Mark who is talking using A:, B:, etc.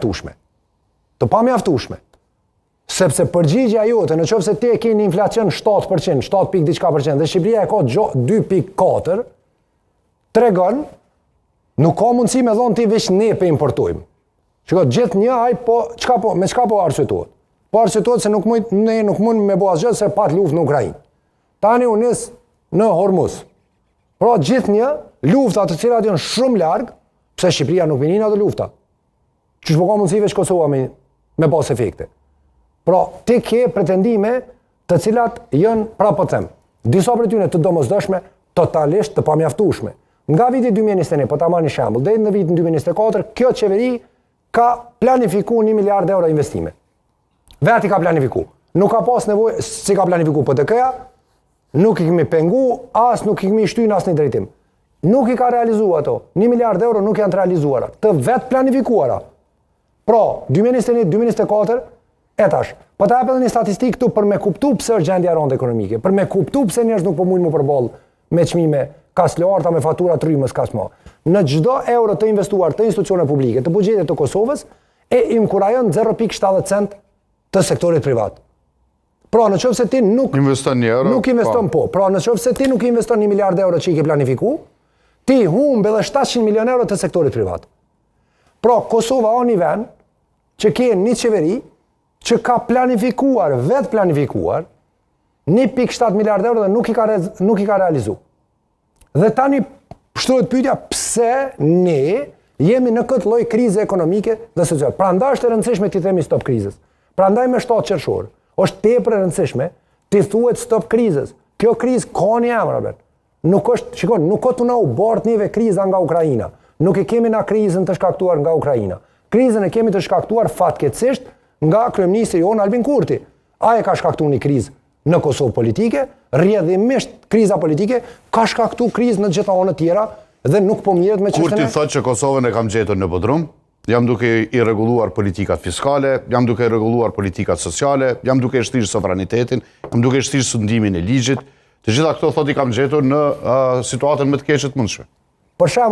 A: mjaftueshme. Të pamjaftueshme. Sepse përgjigja jote, në qoftë se ti ke një inflacion 7%, 7 diçka %, dhe Shqipëria e ka 2.4, tregon, nuk ka mundësi me thonë ti veç ne pe importojmë. Shiko, gjithë një aj, me çka po arsyetuat? Po arsyetuat se ne nuk mund me bo asgjë se pat luftë në Ukrainë. Tani u nis në Hormuz. Pra gjithë një lufta të cilat janë shumë larg, pse Shqipëria nuk vinin ato lufta. Çish po ka mundësi veç Kosova me pas efekte. Pra ti ke pretendime të cilat janë, pra po them, disa prej tyre të domosdoshme, totalisht të pamjaftueshme. Nga viti 2021, po ta marrni shembull, deri në vitin 2024, kjo qeveri ka planifikuar 1 miliard euro investime. Veti ka planifikuar. Nuk ka pas nevojë, si ka planifikuar PTK-ja, nuk i kemi pengu, as nuk i kemi shtynë as një drejtim. Nuk i ka realizuar ato. 1 miliard euro nuk janë të realizuara. Të vetë planifikuara. Pra, 2021-2024, etash. Po ta japë edhe një statistikë këtu për me kuptu pse është gjendja rënda ekonomike, për me kuptu pse njerëz nuk po mundin më përballë me çmime kas larta, me fatura trymës kas më. Në çdo euro të investuar të institucione publike, të buxhetit të Kosovës, e inkurajon 0.70 cent të sektorit privat. Pra, në qoftë se ti nuk
B: investon 1 euro,
A: nuk investon po. Pra, në qoftë se ti nuk investon 1 miliard euro që i ke planifikuar, ti humb edhe 700 milion euro të sektorit privat. Pra, Kosova është një vend që ka një qeveri që ka planifikuar, vetë planifikuar, 1.7 miliard euro dhe nuk i ka realizuar. Dhe tani shtrohet pyetja pse ne jemi në këtë lloj krize ekonomike dhe sociale. Prandaj është e rëndësishme ti themi stop krizës. Prandaj me 7 qershor është tepër e rëndësishme ti thuhet stop krizës. Kjo krizë ka një emër, nuk është, shikon, nuk ka të na u bart neve kriza nga Ukraina. Nuk e kemi na krizën të shkaktuar nga Ukraina. Krizën e kemi të shkaktuar fatkeqësisht nga kryeministri jon Albin Kurti. Ai ka shkaktuar një krizë në Kosovë politike, rrjedhimisht kriza politike ka shkaktuar krizë në gjitha anët tjera dhe nuk po mirët me çështën.
B: Kurti thotë që Kosovën e kam gjetur në bodrum, jam duke i rregulluar politikat fiskale, jam duke i rregulluar politikat sociale, jam duke i shtrirë sovranitetin, jam duke i shtrirë sundimin e ligjit. Të gjitha këto thotë i kam gjetur në situatën më të keqe të mundshme.
A: Për shembull